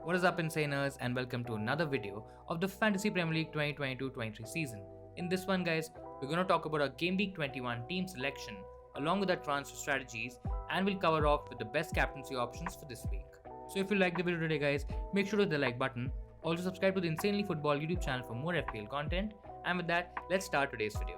What is up, Insaners, and welcome to another video of the Fantasy Premier League 2022-23 season. In this one, guys, we're going to talk about our Game Week 21 team selection along with our transfer strategies, and we'll cover off with the best captaincy options for this week. So if you like the video today, guys, make sure to hit the like button. Also subscribe to the Insanely Football YouTube channel for more FPL content. And with that, let's start today's video.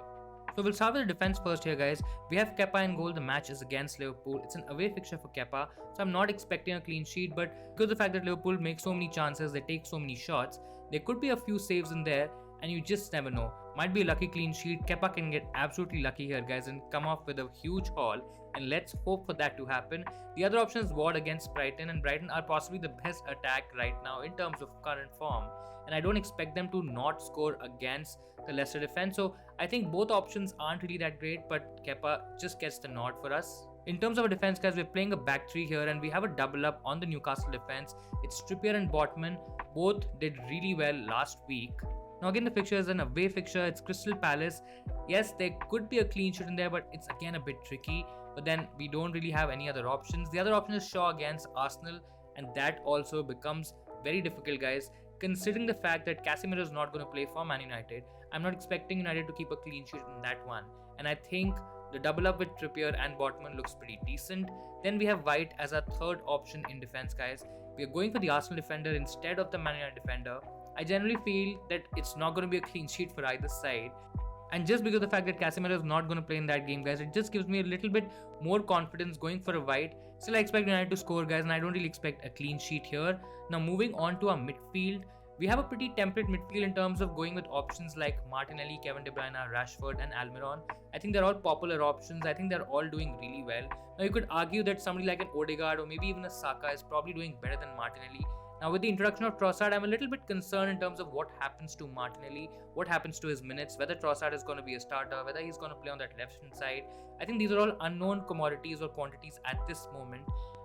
So we'll start with the defense first here, guys. We have Kepa in goal. The match is against Liverpool. It's an away fixture for Kepa, so I'm not expecting a clean sheet, but because of the fact that Liverpool make so many chances, they take so many shots, there could be a few saves in there, and you just never know. Might be a lucky clean sheet. Kepa can get absolutely lucky here, guys, and come off with a huge haul, and let's hope for that to happen. The other option is Ward against Brighton, and Brighton are possibly the best attack right now in terms of current form, and I don't expect them to not score against the Leicester defense. So I think both options aren't really that great, but Kepa just gets the nod for us. In terms of our defense, guys, we're playing a back three here, and we have a double up on the Newcastle defense. It's Trippier and Botman. Both did really well last week. Now again, the fixture is an away fixture. It's Crystal Palace. Yes, there could be a clean sheet in there, but it's again a bit tricky. But then we don't really have any other options. The other option is Shaw against Arsenal, and that also becomes very difficult, guys. Considering the fact that Casemiro is not going to play for Man United, I'm not expecting United to keep a clean sheet in that one. And I think the double up with Trippier and Botman looks pretty decent. Then we have White as our third option in defense, guys. We are going for the Arsenal defender instead of the Man United defender. I generally feel that it's not going to be a clean sheet for either side. And just because of the fact that Casemiro is not going to play in that game, guys, it just gives me a little bit more confidence going for a White. Still, I expect United to score, guys, and I don't really expect a clean sheet here. Now, moving on to our midfield, we have a pretty template midfield in terms of going with options like Martinelli, Kevin De Bruyne, Rashford, and Almiron. I think they're all popular options. I think they're all doing really well. Now, you could argue that somebody like an Odegaard or maybe even a Saka is probably doing better than Martinelli. Now, with the introduction of Trossard, I'm a little bit concerned in terms of what happens to Martinelli, what happens to his minutes, whether Trossard is going to be a starter, whether he's going to play on that left-hand side. I think these are all unknown commodities or quantities at this moment.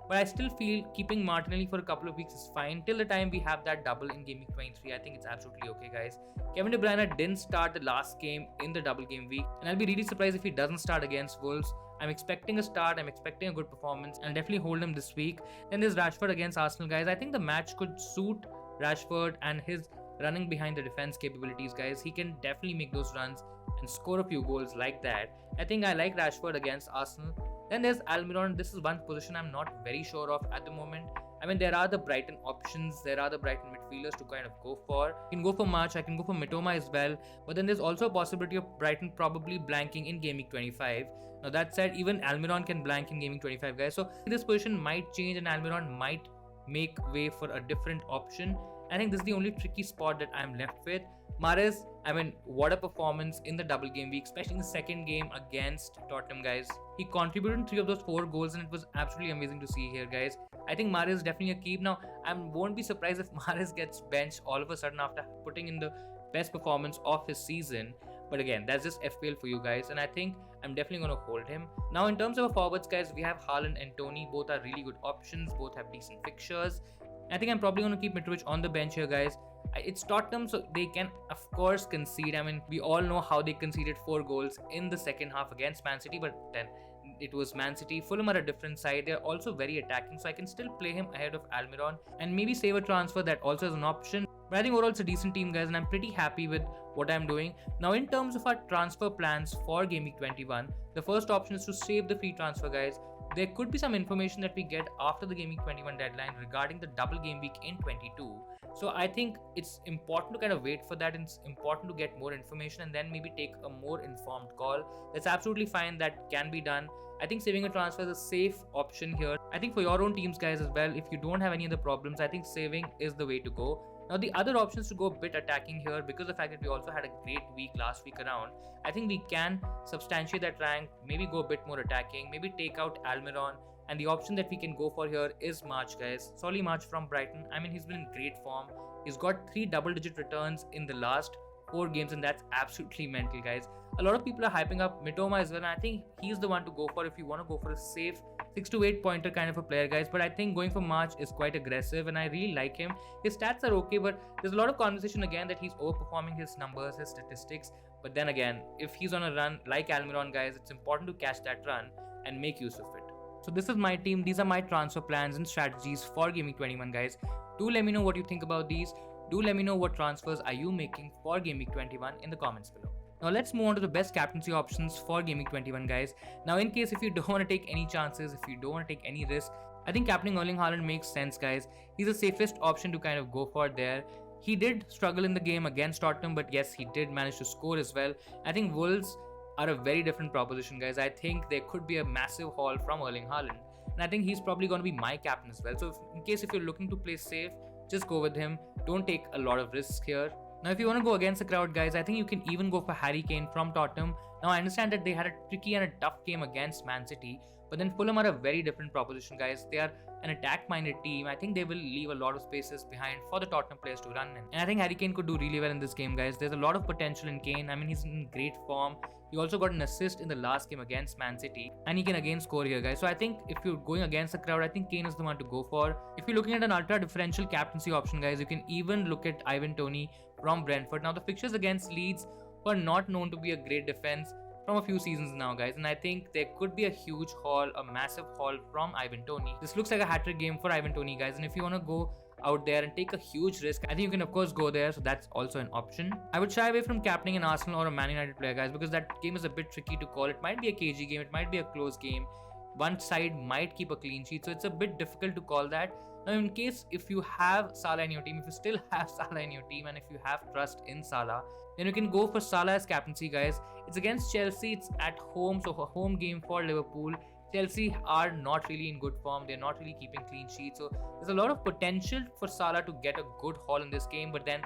But I still feel keeping Martinelli for a couple of weeks is fine till the time we have that double in Game Week 23. I think it's absolutely okay, guys. Kevin De Bruyne didn't start the last game in the double game week, and I'll be really surprised if he doesn't start against Wolves. I'm expecting a start, I'm expecting a good performance, and I'll definitely hold him this week. Then there's Rashford against Arsenal, guys. I think the match could suit Rashford and his running behind the defense capabilities, guys. He can definitely make those runs and score a few goals like that. I think I like Rashford against Arsenal. Then there's Almiron. This is one position I'm not very sure of at the moment. I mean, there are the Brighton options. There are the Brighton midfielders to kind of go for. I can go for March. I can go for Mitoma as well. But then there's also a possibility of Brighton probably blanking in Game Week 25. Now, that said, even Almiron can blank in Game Week 25, guys. So this position might change and Almiron might make way for a different option. I think this is the only tricky spot that I'm left with. Mahrez, I mean, what a performance in the double game week, especially in the second game against Tottenham, guys. He contributed in 3 of those 4 goals, and it was absolutely amazing to see here, guys. I think Mahrez is definitely a keep. Now, I won't be surprised if Mahrez gets benched all of a sudden after putting in the best performance of his season. But again, that's just FPL for you guys, and I think I'm definitely going to hold him. Now, in terms of our forwards, guys, we have Haaland and Tony. Both are really good options. Both have decent fixtures. I think I'm probably going to keep Mitrovic on the bench here, guys. It's Tottenham, so they can, of course, concede. I mean, we all know how they conceded 4 goals in the second half against Man City, but then it was Man City. Fulham are a different side. They're also very attacking, so I can still play him ahead of Almiron and maybe save a transfer. That also is an option. But I think overall it's a decent team, guys, and I'm pretty happy with what I'm doing. Now, in terms of our transfer plans for Game Week 21, the first option is to save the free transfer, guys. There could be some information that we get after the Game Week 21 deadline regarding the double game week in 22. So I think it's important to kind of wait for that, and it's important to get more information and then maybe take a more informed call. That's absolutely fine. That can be done. I think saving a transfer is a safe option here. I think for your own teams, guys, as well, if you don't have any other problems, I think saving is the way to go. Now, the other options to go a bit attacking here, because of the fact that we also had a great week last week around, I think we can substantiate that rank, maybe go a bit more attacking, maybe take out Almiron. And the option that we can go for here is March, guys. Solly March from Brighton. I mean, he's been in great form. He's got 3 double-digit returns in the last 4 games, and that's absolutely mental, guys. A lot of people are hyping up Mitoma as well, and I think he's the one to go for if you want to go for a safe 6 to 8 pointer kind of a player, guys. But I think going for March is quite aggressive, and I really like him. His stats are okay, but there's a lot of conversation again that he's overperforming his numbers, his statistics. But then again, if he's on a run like Almiron, guys, it's important to catch that run and make use of it. So this is my team. These are my transfer plans and strategies for Game Week 21, guys. Do let me know what you think about these. Do let me know what transfers are you making for Game Week 21 in the comments below. Now let's move on to the best captaincy options for Game Week 21, guys. Now in case if you don't want to take any chances, if you don't want to take any risk, I think captaining Erling Haaland makes sense, guys. He's the safest option to kind of go for there. He did struggle in the game against Tottenham, but yes, he did manage to score as well. I think Wolves are a very different proposition, guys. I think there could be a massive haul from Erling Haaland, and I think he's probably going to be my captain as well. So in case if you're looking to play safe, just go with him. Don't take a lot of risks here. Now if you want to go against the crowd, guys, I think you can even go for Harry Kane from Tottenham. Now I understand that they had a tricky and a tough game against Man City, but then Fulham are a very different proposition, guys. They are an attack-minded team. I think they will leave a lot of spaces behind for the Tottenham players to run in. And I think Harry Kane could do really well in this game, guys. There's a lot of potential in Kane. I mean, he's in great form. He also got an assist in the last game against Man City, and he can again score here, guys. So I think if you're going against the crowd, I think Kane is the one to go for. If you're looking at an ultra differential captaincy option, guys, you can even look at Ivan Toney from Brentford. Now the fixtures against Leeds were not known to be a great defense from a few seasons now, guys, and I think there could be a huge haul, a massive haul from Ivan Toney. This looks like a hat-trick game for Ivan Toney, guys, and if you want to go out there and take a huge risk, I think you can of course go there, so that's also an option. I would shy away from captaining an Arsenal or a Man United player, guys, because that game is a bit tricky to call. It might be a cagey game, it might be a close game, one side might keep a clean sheet, so it's a bit difficult to call that. Now in case if you have Salah in your team, if you still have Salah in your team, and if you have trust in Salah, then you can go for Salah as captaincy, guys. It's against Chelsea, it's at home, so a home game for Liverpool. Chelsea are not really in good form, they're not really keeping clean sheets, so there's a lot of potential for Salah to get a good haul in this game. But then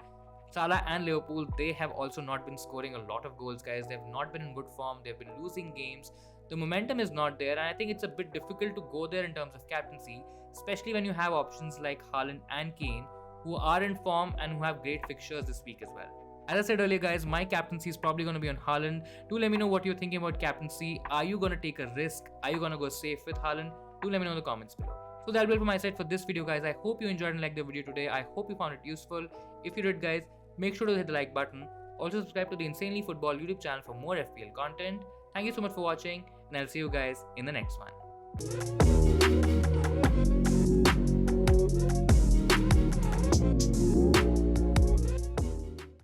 Salah and Liverpool, they have also not been scoring a lot of goals, guys. They've not been in good form, they've been losing games, the momentum is not there, and I think it's a bit difficult to go there in terms of captaincy, especially when you have options like Haaland and Kane who are in form and who have great fixtures this week as well. As I said earlier, guys, my captaincy is probably going to be on Haaland. Do let me know what you're thinking about captaincy. Are you going to take a risk? Are you going to go safe with Haaland? Do let me know in the comments below. So that'll be it from my side for this video, guys. I hope you enjoyed and liked the video today. I hope you found it useful. If you did, guys, make sure to hit the like button. Also subscribe to the Insanely Football YouTube channel for more FPL content. Thank you so much for watching, and I'll see you guys in the next one.